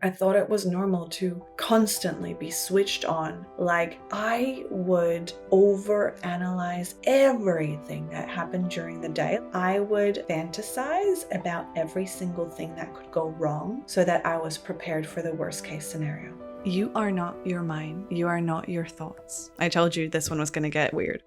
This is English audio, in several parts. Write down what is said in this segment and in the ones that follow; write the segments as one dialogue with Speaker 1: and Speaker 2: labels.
Speaker 1: I thought it was normal to constantly be switched on. Like, I would overanalyze everything that happened during the day. I would fantasize about every single thing that could go wrong so that I was prepared for the worst case scenario. You are not your mind. You are not your thoughts. I told you this one was going to get weird.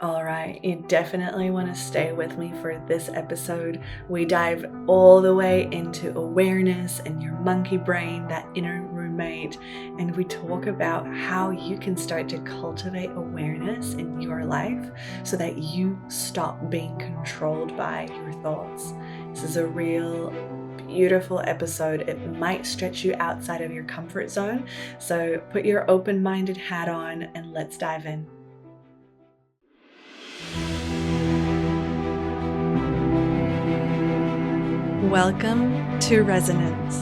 Speaker 1: All right, you definitely want to stay with me for this episode. We dive all the way into awareness and your monkey brain, that inner roommate, and we talk about how you can start to cultivate awareness in your life so that you stop being controlled by your thoughts. This is a real beautiful episode. It might stretch you outside of your comfort zone, so put your open-minded hat on and let's dive in. Welcome to Resonance,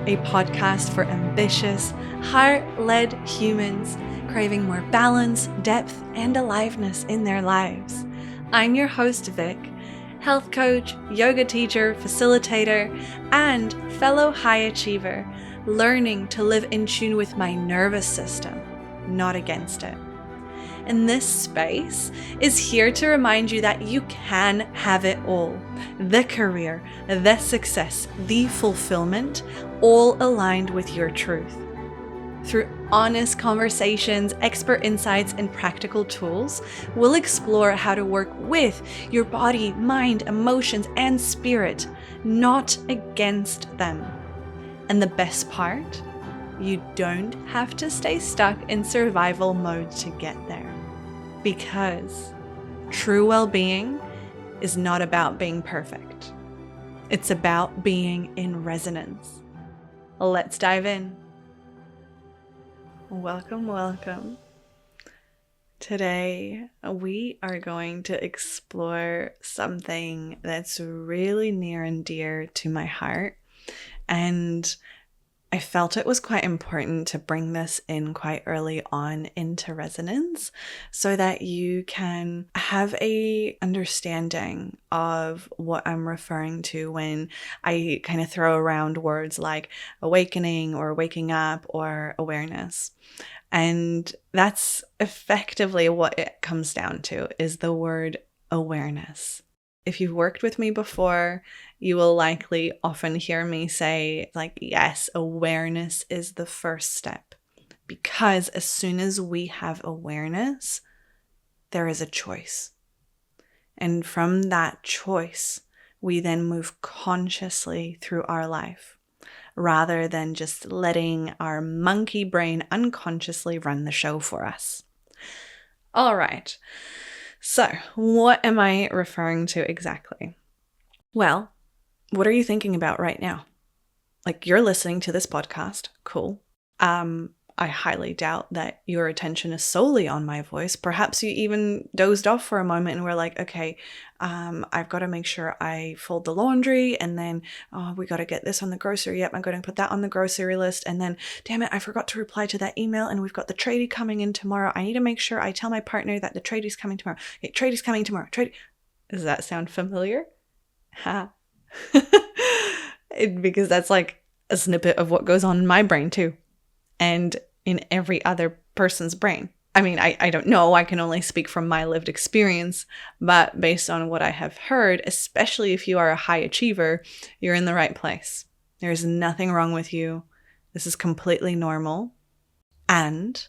Speaker 1: a podcast for ambitious, heart-led humans craving more balance, depth, and aliveness in their lives. I'm your host, Vic, health coach, yoga teacher, facilitator, and fellow high achiever, learning to live in tune with my nervous system, not against it. And this space is here to remind you that you can have it all. The career, the success, the fulfillment, all aligned with your truth. Through honest conversations, expert insights, and practical tools, we'll explore how to work with your body, mind, emotions, and spirit, not against them. And the best part, you don't have to stay stuck in survival mode to get there. Because true well-being is not about being perfect. It's about being in resonance. Let's dive in. Welcome. Today, we are going to explore something that's really near and dear to my heart. And I felt it was quite important to bring this in quite early on into resonance so that you can have a understanding of what I'm referring to when I kind of throw around words like awakening or waking up or awareness. And that's effectively what it comes down to, is the word awareness. If you've worked with me before, you will likely often hear me say, like, yes, awareness is the first step. Because as soon as we have awareness, there is a choice. And from that choice, we then move consciously through our life, rather than just letting our monkey brain unconsciously run the show for us. All right. So, what am I referring to exactly? Well, what are you thinking about right now? Like, you're listening to this podcast. Cool. I highly doubt that your attention is solely on my voice. Perhaps you even dozed off for a moment and were like, okay, I've got to make sure I fold the laundry, and then we got to get this on the grocery. Yep, I'm going to put that on the grocery list. And then, damn it, I forgot to reply to that email, and we've got the tradie coming in tomorrow. I need to make sure I tell my partner that the tradie's coming tomorrow. Okay, tradie's coming tomorrow. Does that sound familiar? Ha. Because that's like a snippet of what goes on in my brain too, and in every other person's brain. I mean, I don't know, I can only speak from my lived experience, but based on what I have heard, especially if you are a high achiever, you're in the right place. There's nothing wrong with you. This is completely normal. And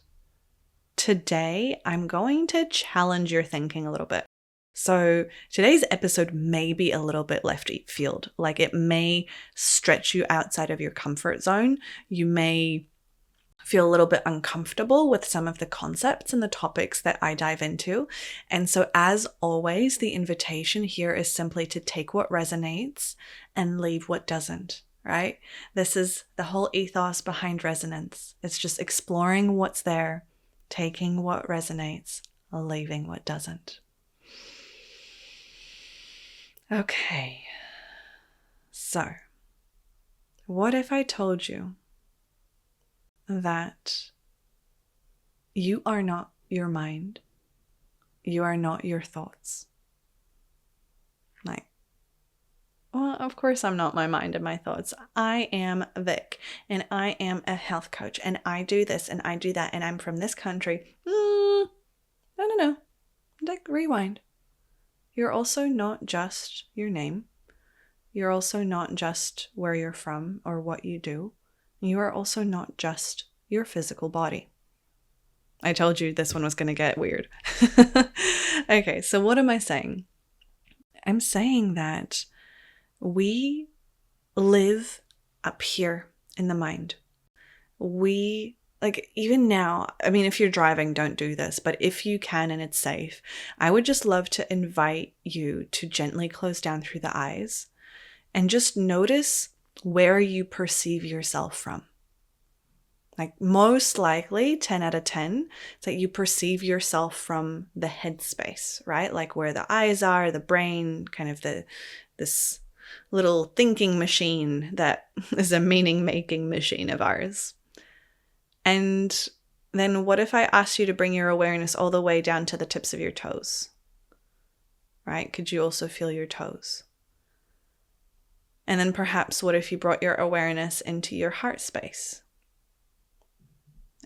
Speaker 1: today I'm going to challenge your thinking a little bit. So today's episode may be a little bit left field. Like, it may stretch you outside of your comfort zone. You may feel a little bit uncomfortable with some of the concepts and the topics that I dive into. And so, as always, the invitation here is simply to take what resonates and leave what doesn't, right? This is the whole ethos behind resonance. It's just exploring what's there, taking what resonates, leaving what doesn't. Okay, so what if I told you that you are not your mind, you are not your thoughts? Like, Well, of course, I'm not my mind and my thoughts. I am Vic, and I am a health coach, and I do this and I do that, and I'm from this country. No, no, no. Like, rewind. You're also not just your name. You're also not just where you're from or what you do. You are also not just your physical body. I told you this one was going to get weird. Okay, so what am I saying? I'm saying that we live up here in the mind. We, like, even now, I mean, if you're driving, don't do this, but if you can and it's safe, I would just love to invite you to gently close down through the eyes and just notice where you perceive yourself from. Like, most likely 10 out of 10, it's that you perceive yourself from the head space, right? Like where the eyes are, the brain, kind of this little thinking machine that is a meaning-making machine of ours. And then what if I asked you to bring your awareness all the way down to the tips of your toes? Right? Could you also feel your toes? And then perhaps what if you brought your awareness into your heart space?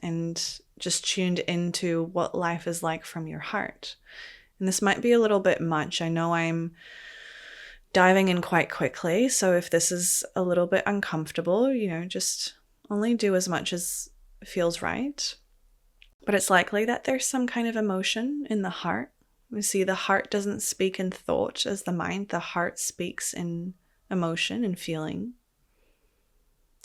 Speaker 1: And just tuned into what life is like from your heart. And this might be a little bit much. I know I'm diving in quite quickly. So if this is a little bit uncomfortable, just only do as much as feels right. But it's likely that there's some kind of emotion in the heart. We see the heart doesn't speak in thought as the mind. The heart speaks in emotion and feeling.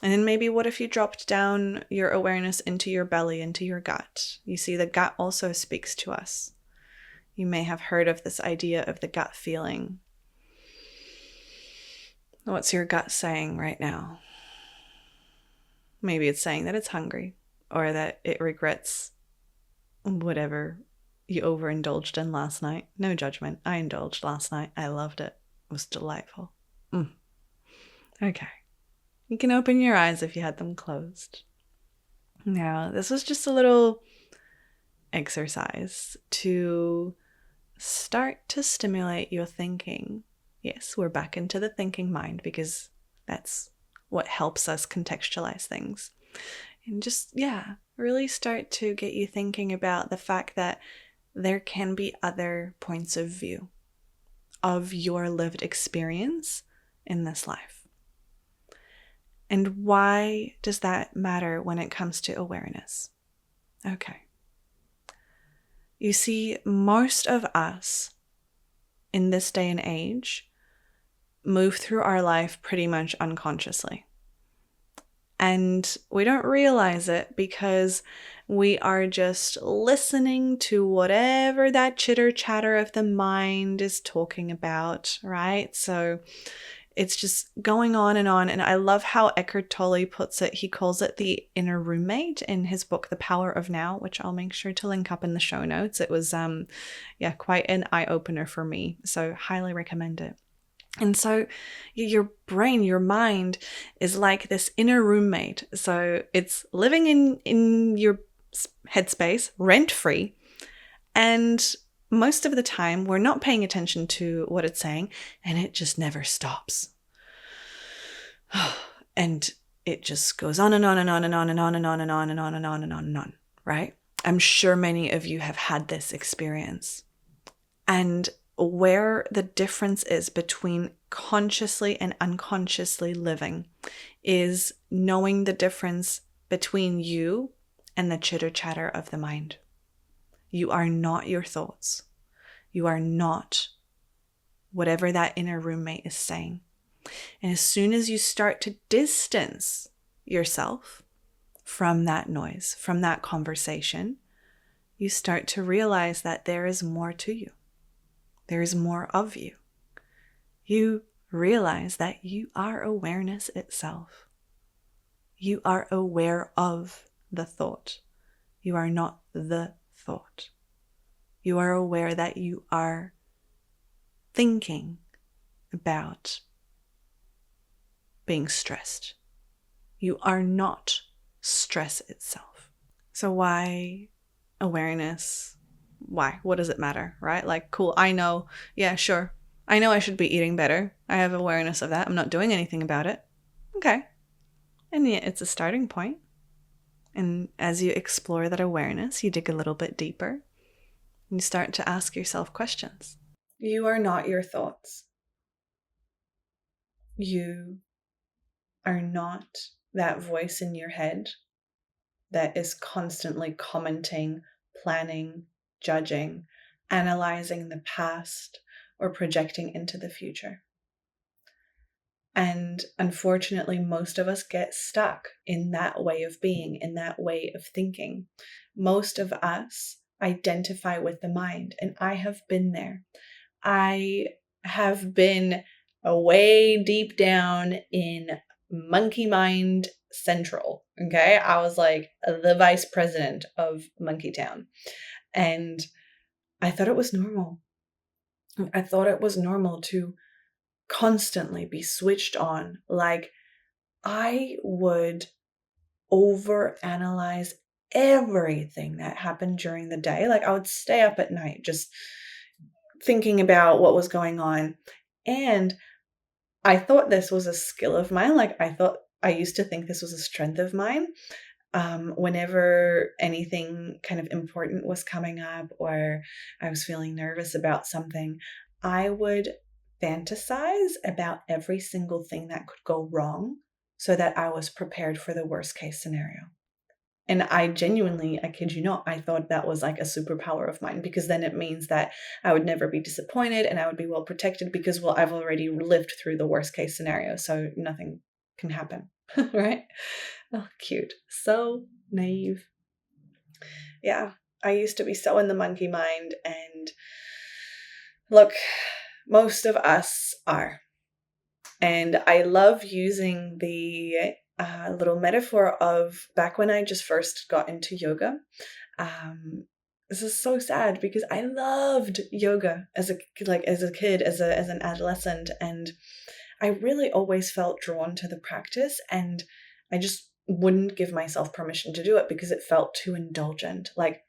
Speaker 1: And then maybe what if you dropped down your awareness into your belly, into your gut? You see, the gut also speaks to us. You may have heard of this idea of the gut feeling. What's your gut saying right now? Maybe it's saying that it's hungry or that it regrets whatever you overindulged in last night. No judgment. I indulged last night. I loved it. It was delightful. Okay. You can open your eyes if you had them closed. Now, this was just a little exercise to start to stimulate your thinking. Yes, we're back into the thinking mind because that's what helps us contextualize things. And just, really start to get you thinking about the fact that there can be other points of view of your lived experience in this life. And why does that matter when it comes to awareness? Okay. You see, most of us in this day and age move through our life pretty much unconsciously. And we don't realize it because we are just listening to whatever that chitter chatter of the mind is talking about, right? So it's just going on. And I love how Eckhart Tolle puts it. He calls it the inner roommate in his book, The Power of Now, which I'll make sure to link up in the show notes. It was, quite an eye-opener for me. So highly recommend it. And so your brain, your mind is like this inner roommate. So it's living in your headspace rent-free. And most of the time, we're not paying attention to what it's saying, and it just never stops. And it just goes on and on and on and on and on and on and on and on and on and on and on, right? I'm sure many of you have had this experience. And where the difference is between consciously and unconsciously living is knowing the difference between you and the chitter-chatter of the mind. You are not your thoughts. You are not whatever that inner roommate is saying. And as soon as you start to distance yourself from that noise, from that conversation, you start to realize that there is more to you. There is more of you. You realize that you are awareness itself. You are aware of the thought. You are not the thought. You are aware that you are thinking about being stressed. You are not stress itself. So why awareness? Why? What does it matter, right? Like, cool, I know, yeah, sure. I know I should be eating better. I have awareness of that. I'm not doing anything about it. Okay. And yet it's a starting point. And as you explore that awareness, you dig a little bit deeper. And you start to ask yourself questions. You are not your thoughts. You are not that voice in your head that is constantly commenting, planning, judging, analyzing the past, or projecting into the future. And unfortunately, most of us get stuck in that way of being, in that way of thinking. Most of us identify with the mind, and I have been there. I have been way deep down in monkey mind central. Okay. I was like the vice president of Monkey Town. And I thought it was normal. I thought it was normal to constantly be switched on. Like I would overanalyze everything that happened during the day. Like I would stay up at night just thinking about what was going on. And I thought this was a skill of mine. Like I used to think this was a strength of mine. Whenever anything kind of important was coming up or I was feeling nervous about something, I would fantasize about every single thing that could go wrong so that I was prepared for the worst case scenario. And I genuinely, I kid you not, I thought that was like a superpower of mine, because then it means that I would never be disappointed and I would be well protected because, well, I've already lived through the worst case scenario, so nothing can happen, right? Oh, cute. So naive. Yeah, I used to be so in the monkey mind, and look, most of us are. And I love using the little metaphor of back when I just first got into yoga. This is so sad because I loved yoga as a kid, as an adolescent, and I really always felt drawn to the practice, and I just wouldn't give myself permission to do it because it felt too indulgent. Like,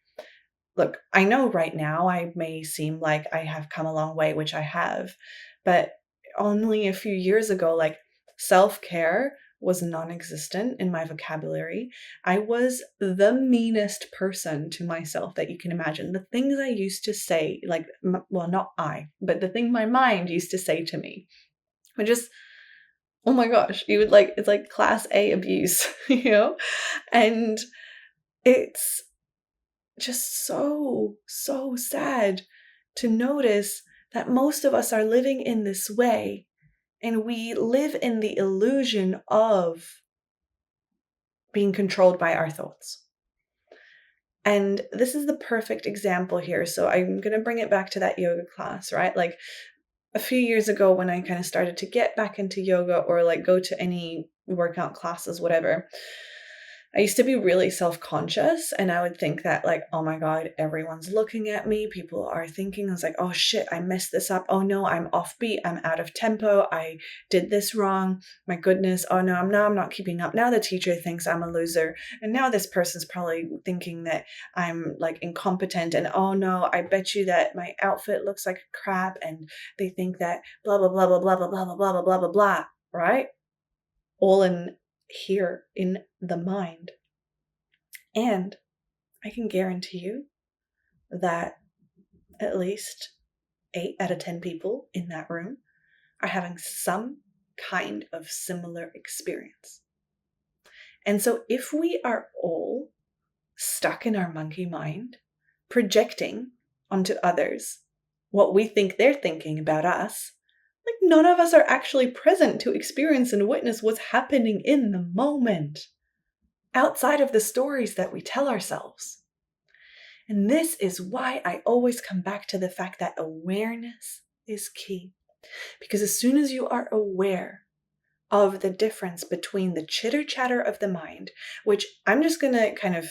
Speaker 1: look, I know right now I may seem like I have come a long way, which I have, but only a few years ago, like self-care was non-existent in my vocabulary. I was the meanest person to myself that you can imagine. The things I used to say, like, well, not I, but the thing my mind used to say to me were just, oh my gosh, it's like class A abuse, you know? And it's just so sad to notice that most of us are living in this way, and we live in the illusion of being controlled by our thoughts. And this is the perfect example here. So I'm going to bring it back to that yoga class, right? Like a few years ago when I kind of started to get back into yoga or like go to any workout classes, whatever, I used to be really self-conscious, and I would think that like, oh my God, everyone's looking at me. People are thinking, I was like, oh shit, I messed this up. Oh no, I'm offbeat. I'm out of tempo. I did this wrong. My goodness. Oh no, I'm not keeping up. Now the teacher thinks I'm a loser. And now this person's probably thinking that I'm like incompetent. And oh no, I bet you that my outfit looks like crap. And they think that blah, blah, blah, blah, blah, blah, blah, blah, blah, blah, blah, blah, right? All in here in the mind. And I can guarantee you that at least 8 out of 10 people in that room are having some kind of similar experience. And so if we are all stuck in our monkey mind, projecting onto others what we think they're thinking about us, like none of us are actually present to experience and witness what's happening in the moment, outside of the stories that we tell ourselves. And this is why I always come back to the fact that awareness is key. Because as soon as you are aware of the difference between the chitter chatter of the mind, which I'm just going to kind of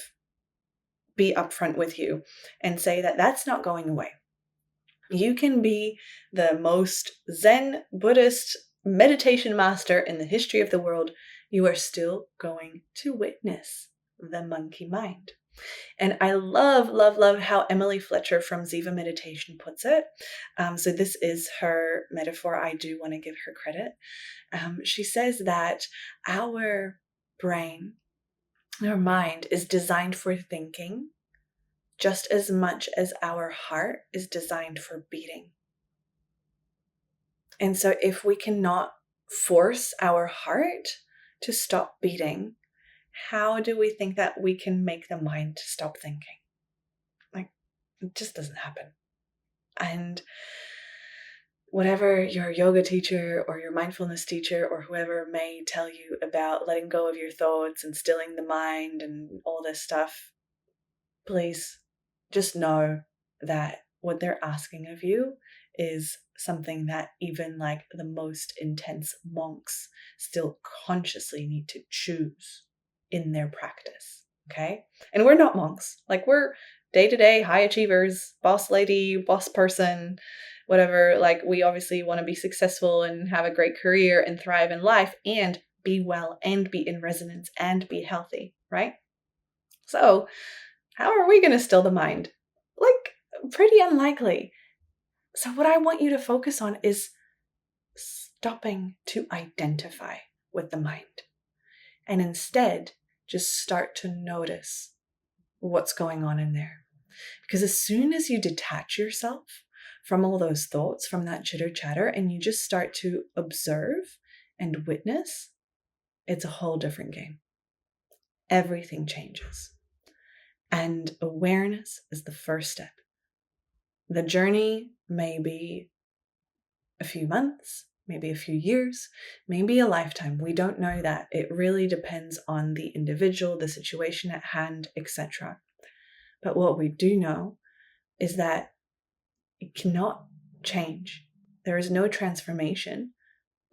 Speaker 1: be upfront with you and say that that's not going away. You can be the most Zen Buddhist meditation master in the history of the world. You are still going to witness the monkey mind. And I love, love, love how Emily Fletcher from Ziva Meditation puts it. So this is her metaphor. I do want to give her credit. She says that our brain, our mind is designed for thinking just as much as our heart is designed for beating. And so if we cannot force our heart to stop beating, how do we think that we can make the mind to stop thinking? Like, it just doesn't happen. And whatever your yoga teacher or your mindfulness teacher or whoever may tell you about letting go of your thoughts and stilling the mind and all this stuff, please just know that what they're asking of you is something that even like the most intense monks still consciously need to choose in their practice. Okay. And we're not monks. Like, we're day-to-day high achievers, boss lady, boss person, whatever. Like, we obviously want to be successful and have a great career and thrive in life and be well and be in resonance and be healthy, right? So how are we going to still the mind? Like, pretty unlikely. So what I want you to focus on is stopping to identify with the mind, and instead just start to notice what's going on in there. Because as soon as you detach yourself from all those thoughts, from that chitter chatter, and you just start to observe and witness, it's a whole different game. Everything changes. And awareness is the first step. The journey may be a few months, maybe a few years, maybe a lifetime. We don't know that. It really depends on the individual, the situation at hand, etc. But what we do know is that it cannot change. There is no transformation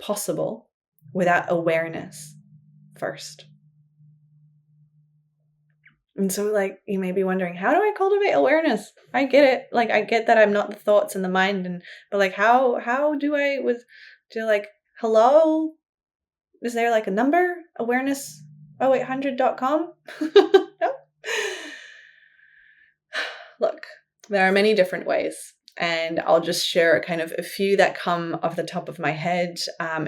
Speaker 1: possible without awareness first. And so, like, you may be wondering, how do I cultivate awareness? I get it. Like, I get that I'm not the thoughts and the mind, but like, how do I hello? Is there like a number? Awareness 0800.com? No. Look, there are many different ways, and I'll just share kind of a few that come off the top of my head,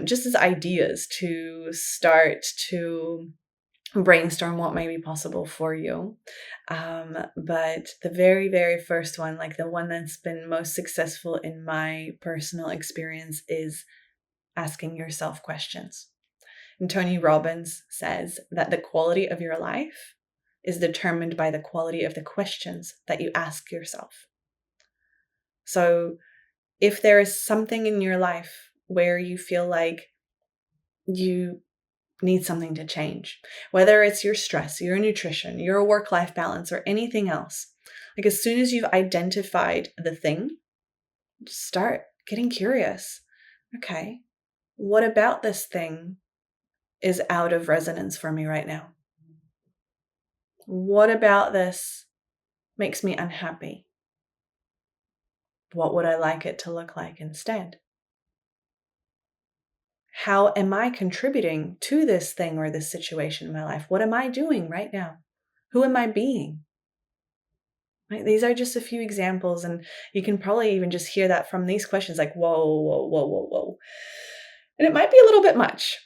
Speaker 1: just as ideas to start to brainstorm what may be possible for you. But the very, very first one, like the one that's been most successful in my personal experience, is asking yourself questions. And Tony Robbins says that the quality of your life is determined by the quality of the questions that you ask yourself. So if there is something in your life where you feel like you need something to change, whether it's your stress, your nutrition, your work-life balance, or anything else, like, as soon as you've identified the thing, start getting curious. Okay, what about this thing is out of resonance for me right now? What about this makes me unhappy? What would I like it to look like instead? How am I contributing to this thing or this situation in my life? What am I doing right now? Who am I being? Right? These are just a few examples, and you can probably even just hear that from these questions, like, whoa, whoa, whoa, whoa, whoa. And it might be a little bit much.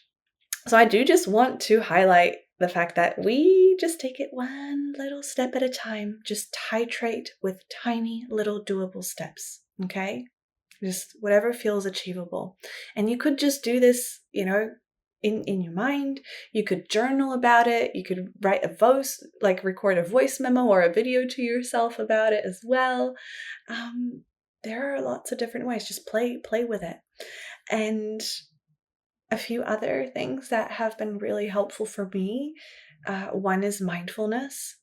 Speaker 1: So I do just want to highlight the fact that we just take it one little step at a time. Just titrate with tiny little doable steps, okay? Just whatever feels achievable. And you could just do this, in your mind. You could journal about it. You could write record a voice memo or a video to yourself about it as well. There are lots of different ways. Just play with it. And a few other things that have been really helpful for me. One is mindfulness.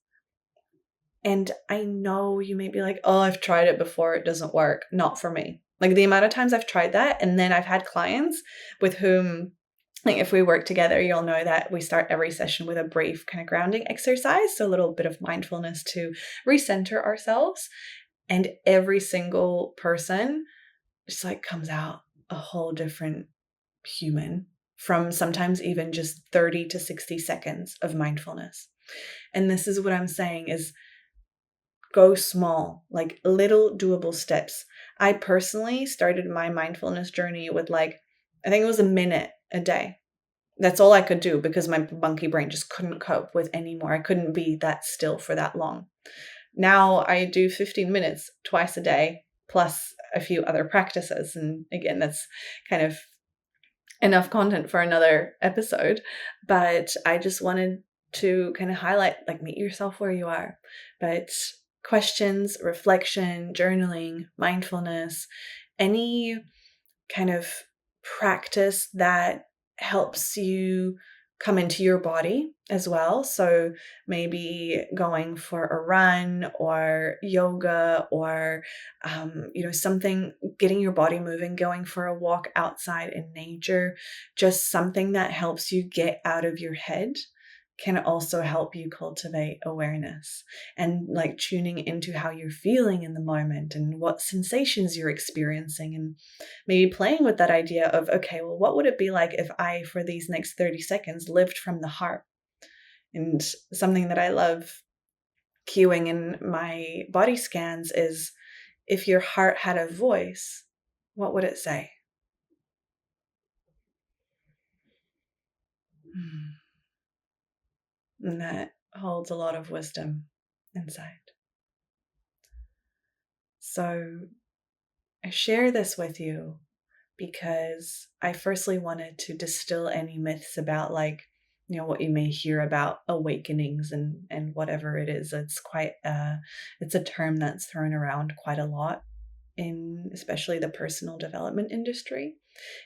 Speaker 1: And I know you may be like, oh, I've tried it before. It doesn't work. Not for me. Like, the amount of times I've tried that, and then I've had clients with whom, like, if we work together, you'll know that we start every session with a brief kind of grounding exercise. So a little bit of mindfulness to recenter ourselves. And every single person just like comes out a whole different human from sometimes even just 30 to 60 seconds of mindfulness. And this is what I'm saying is, go small, like little doable steps. I personally started my mindfulness journey with like, I think it was a minute a day. That's all I could do because my monkey brain just couldn't cope with anymore. I couldn't be that still for that long. Now I do 15 minutes twice a day, plus a few other practices. And again, that's kind of enough content for another episode. But I just wanted to kind of highlight, like, meet yourself where you are. But questions, reflection, journaling, mindfulness, any kind of practice that helps you come into your body as well. So maybe going for a run or yoga or, something, getting your body moving, going for a walk outside in nature, just something that helps you get out of your head can also help you cultivate awareness and like tuning into how you're feeling in the moment and what sensations you're experiencing, and maybe playing with that idea of, okay, well, what would it be like if I, for these next 30 seconds, lived from the heart? And something that I love cueing in my body scans is, if your heart had a voice, what would it say? And that holds a lot of wisdom inside. So I share this with you because I firstly wanted to distill any myths about, like, what you may hear about awakenings and whatever it is. It's quite it's a term that's thrown around quite a lot in especially the personal development industry.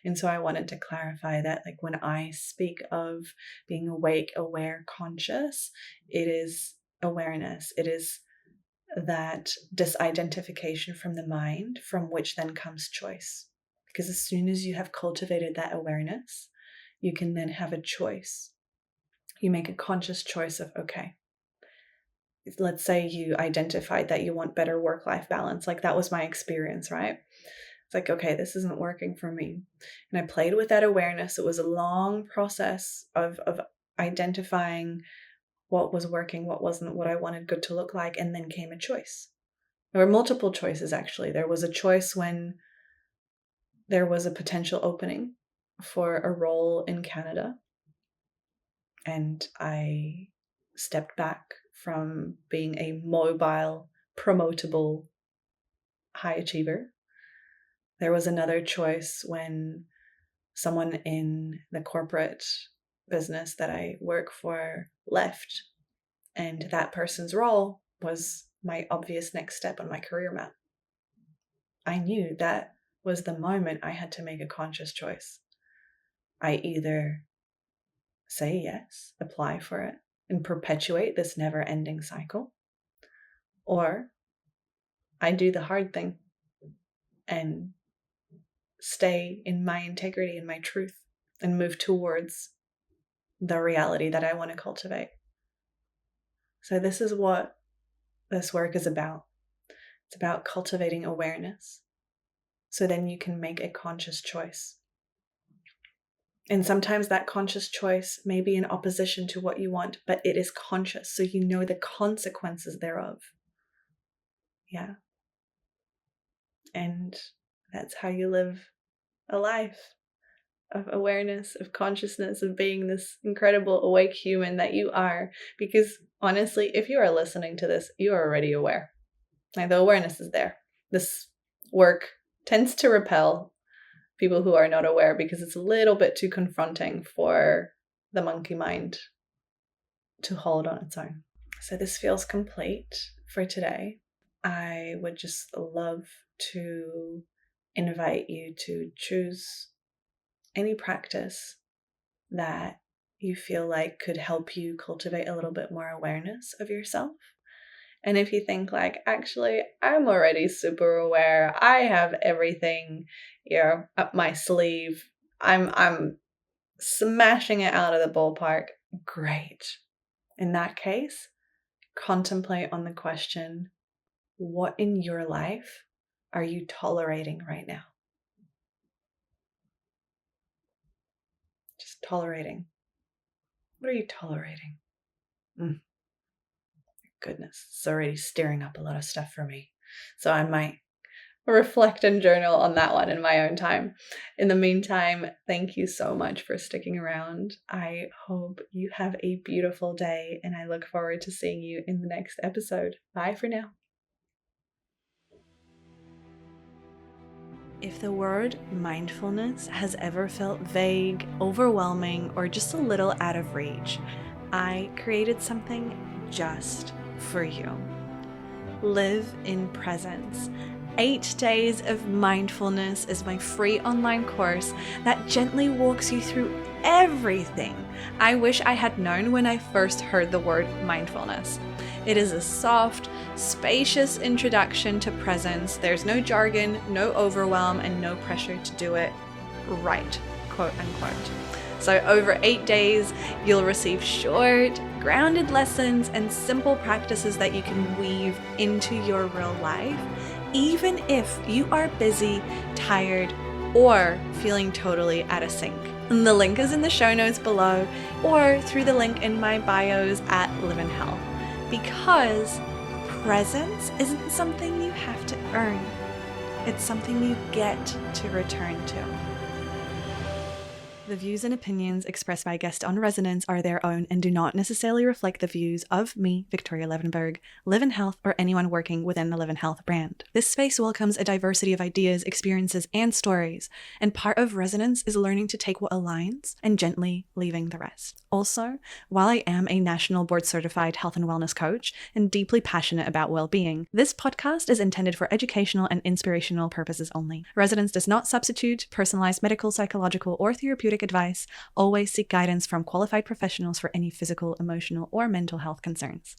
Speaker 1: And so I wanted to clarify that, like, when I speak of being awake, aware, conscious, it is awareness. It is that disidentification from the mind, from which then comes choice. Because as soon as you have cultivated that awareness, you can then have a choice. You make a conscious choice of, okay, let's say you identified that you want better work-life balance. Like, that was my experience, right? It's like, okay, this isn't working for me. And I played with that awareness. It was a long process of identifying what was working, what wasn't, what I wanted good to look like, and then came a choice. There were multiple choices, actually. There was a choice when there was a potential opening for a role in Canada, and I stepped back from being a mobile, promotable high achiever. There was another choice when someone in the corporate business that I work for left, and that person's role was my obvious next step on my career map. I knew that was the moment I had to make a conscious choice. I either say yes, apply for it, and perpetuate this never-ending cycle, or I do the hard thing and stay in my integrity and my truth and move towards the reality that I want to cultivate. So this is what this work is about. It's about cultivating awareness, so then you can make a conscious choice. And sometimes that conscious choice may be in opposition to what you want, but it is conscious, so you know the consequences thereof. Yeah. And that's how you live a life of awareness, of consciousness, of being this incredible awake human that you are. Because honestly, if you are listening to this, you are already aware. Like, the awareness is there. This work tends to repel people who are not aware because it's a little bit too confronting for the monkey mind to hold on its own. So this feels complete for today. I would just love to invite you to choose any practice that you feel like could help you cultivate a little bit more awareness of yourself. And if you think, like, actually, I'm already super aware, I have everything, up my sleeve, I'm smashing it out of the ballpark, great. In that case, contemplate on the question, what in your life are you tolerating right now? Just tolerating. What are you tolerating? goodness, it's already stirring up a lot of stuff for me. So I might reflect and journal on that one in my own time. In the meantime, thank you so much for sticking around. I hope you have a beautiful day, and I look forward to seeing you in the next episode. Bye for now. If the word mindfulness has ever felt vague, overwhelming, or just a little out of reach, I created something just for you. Live in Presence. 8 days of mindfulness is my free online course that gently walks you through everything I wish I had known when I first heard the word mindfulness. It is a soft, spacious introduction to presence. There's no jargon, no overwhelm, and no pressure to do it right, quote unquote. So over 8 days, you'll receive short, grounded lessons and simple practices that you can weave into your real life, even if you are busy, tired, or feeling totally out of sync. And the link is in the show notes below or through the link in my bios at Live in Health. Because presence isn't something you have to earn. It's something you get to return to. The views and opinions expressed by guests on Resonance are their own and do not necessarily reflect the views of me, Victoria Levenberg, Live in Health, or anyone working within the Live in Health brand. This space welcomes a diversity of ideas, experiences, and stories, and part of Resonance is learning to take what aligns and gently leaving the rest. Also, while I am a national board-certified health and wellness coach and deeply passionate about well-being, this podcast is intended for educational and inspirational purposes only. Resonance does not substitute personalized medical, psychological, or therapeutic advice. Always seek guidance from qualified professionals for any physical, emotional, or mental health concerns.